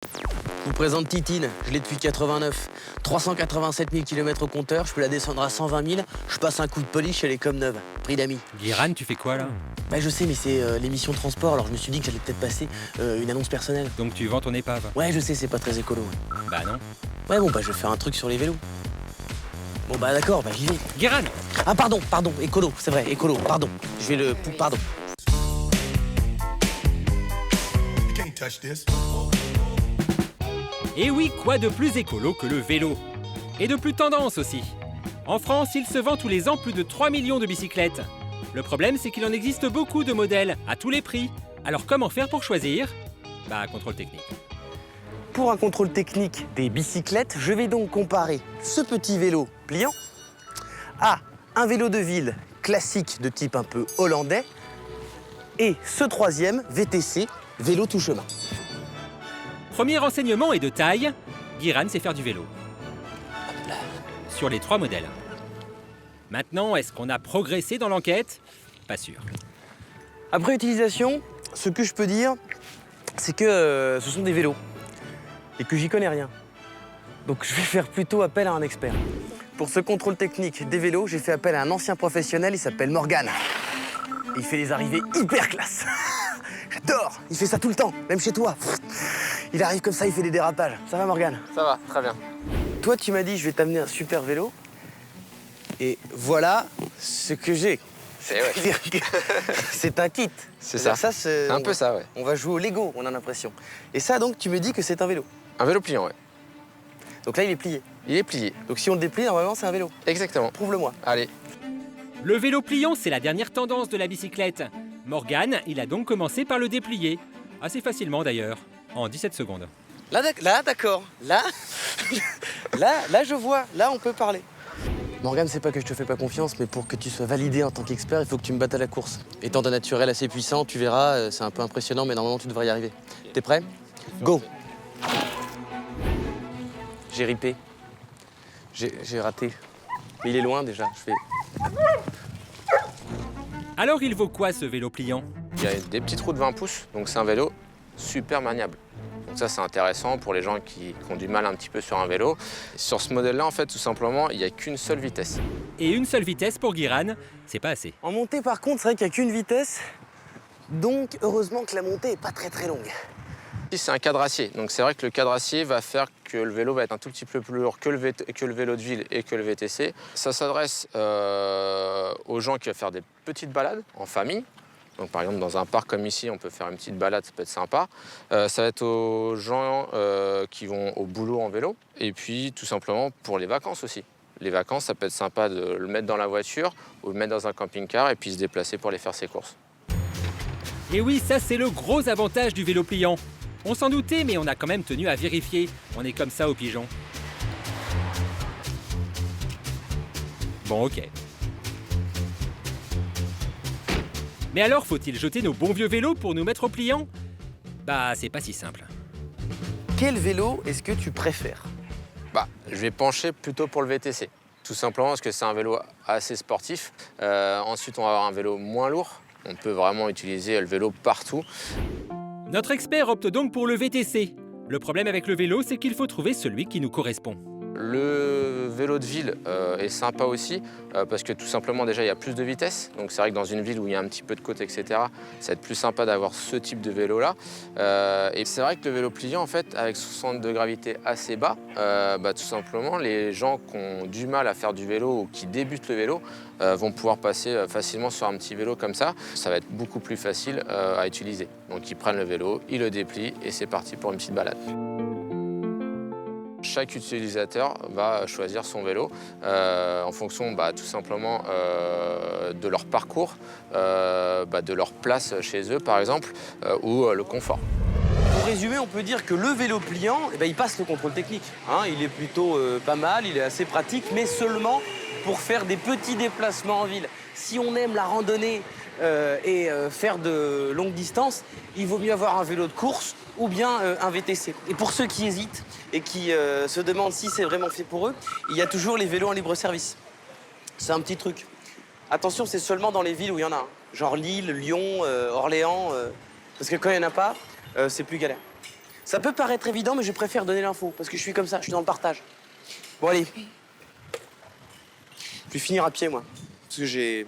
Je vous présente Titine, je l'ai depuis 89. 387 000 km au compteur, je peux la descendre à 120 000, je passe un coup de polish, elle est comme neuve. Prix d'amis. Guiran, tu fais quoi là? Bah je sais, mais c'est l'émission transport, alors je me suis dit que j'allais peut-être passer une annonce personnelle. Donc tu vends ton épave? Ouais, je sais, c'est pas très écolo. Ouais. Bah non. Ouais, bon, bah je vais faire un truc sur les vélos. Bon, bah d'accord, bah j'y vais. Guiran! Ah, pardon, écolo, c'est vrai, écolo, pardon. Je vais le... Pardon. You can't touch this. Et oui, quoi de plus écolo que le vélo? Et de plus tendance aussi. En France, il se vend tous les ans plus de 3 millions de bicyclettes. Le problème, c'est qu'il en existe beaucoup de modèles, à tous les prix. Alors comment faire pour choisir? Bah, contrôle technique. Pour un contrôle technique des bicyclettes, je vais donc comparer ce petit vélo pliant à un vélo de ville classique de type un peu hollandais et ce troisième VTC, vélo tout chemin. Premier renseignement est de taille, Guiran sait faire du vélo. Sur les 3 modèles. Maintenant, est-ce qu'on a progressé dans l'enquête? Pas sûr. Après utilisation, ce que je peux dire, c'est que ce sont des vélos et que j'y connais rien. Donc je vais faire plutôt appel à un expert. Pour ce contrôle technique des vélos, j'ai fait appel à un ancien professionnel, il s'appelle Morgane. Il fait des arrivées hyper classe. J'adore, il fait ça tout le temps, même chez toi. Il arrive comme ça, il fait des dérapages. Ça va Morgane? Ça va, très bien. Toi, tu m'as dit, je vais t'amener un super vélo. Et voilà ce que j'ai. C'est ouais. C'est un kit. C'est ça. C'est un peu ça, ouais. On va jouer au Lego, on a l'impression. Et ça, donc, tu me dis que c'est un vélo. Un vélo pliant, ouais. Donc là, il est plié. Il est plié. Donc si on le déplie, normalement, c'est un vélo. Exactement. Prouve-le-moi. Allez. Le vélo pliant, c'est la dernière tendance de la bicyclette. Morgane, il a donc commencé par le déplier. Assez facilement d'ailleurs, en 17 secondes. Là, d'accord. Là, je vois. Là, on peut parler. Morgane, c'est pas que je te fais pas confiance, mais pour que tu sois validé en tant qu'expert, il faut que tu me battes à la course. Étant d'un naturel assez puissant, tu verras, c'est un peu impressionnant, mais normalement, tu devrais y arriver. T'es prêt? Go! J'ai ripé. J'ai raté. Mais il est loin déjà. Je fais... Alors il vaut quoi ce vélo pliant? Il y a des petites roues de 20 pouces, donc c'est un vélo super maniable. Donc ça, c'est intéressant pour les gens qui ont du mal un petit peu sur un vélo. Sur ce modèle-là, en fait, tout simplement, il n'y a qu'une seule vitesse. Et une seule vitesse pour Guiran, c'est pas assez. En montée, par contre, c'est vrai qu'il n'y a qu'une vitesse. Donc, heureusement que la montée est pas très longue. Ici, c'est un cadre acier. Donc c'est vrai que le cadre acier va faire que le vélo va être un tout petit peu plus lourd que le vélo de ville et que le VTC. Ça s'adresse aux gens qui veulent faire des petites balades en famille. Donc, par exemple, dans un parc comme ici, on peut faire une petite balade, ça peut être sympa. Ça va être aux gens qui vont au boulot en vélo. Et puis, tout simplement, pour les vacances aussi. Les vacances, ça peut être sympa de le mettre dans la voiture ou le mettre dans un camping-car et puis se déplacer pour aller faire ses courses. Et oui, ça c'est le gros avantage du vélo pliant. On s'en doutait, mais on a quand même tenu à vérifier. On est comme ça aux pigeons. Bon, ok. Mais alors, faut-il jeter nos bons vieux vélos pour nous mettre au pliant? Bah, c'est pas si simple. Quel vélo est-ce que tu préfères? Bah, je vais pencher plutôt pour le VTC. Tout simplement parce que c'est un vélo assez sportif. Ensuite, on va avoir un vélo moins lourd. On peut vraiment utiliser le vélo partout. Notre expert opte donc pour le VTC. Le problème avec le vélo, c'est qu'il faut trouver celui qui nous correspond. Le vélo de ville est sympa aussi parce que tout simplement déjà il y a plus de vitesse. Donc c'est vrai que dans une ville où il y a un petit peu de côte, etc., ça va être plus sympa d'avoir ce type de vélo là. Et c'est vrai que le vélo pliant en fait avec son centre de gravité assez bas, tout simplement les gens qui ont du mal à faire du vélo ou qui débutent le vélo vont pouvoir passer facilement sur un petit vélo comme ça. Ça va être beaucoup plus facile à utiliser. Donc ils prennent le vélo, ils le déplient et c'est parti pour une petite balade. Chaque utilisateur va choisir son vélo en fonction tout simplement de leur parcours, de leur place chez eux par exemple, ou le confort. Pour résumer, on peut dire que le vélo pliant, il passe le contrôle technique. Il est plutôt pas mal, il est assez pratique, mais seulement pour faire des petits déplacements en ville. Si on aime la randonnée et faire de longues distances, il vaut mieux avoir un vélo de course ou bien un VTC. Et pour ceux qui hésitent et qui se demandent si c'est vraiment fait pour eux, il y a toujours les vélos en libre service. C'est un petit truc. Attention, c'est seulement dans les villes où il y en a. Genre Lille, Lyon, Orléans. Parce que quand il n'y en a pas, c'est plus galère. Ça peut paraître évident, mais je préfère donner l'info, parce que je suis comme ça, je suis dans le partage. Bon, allez. Je vais finir à pied, moi. Parce que j'ai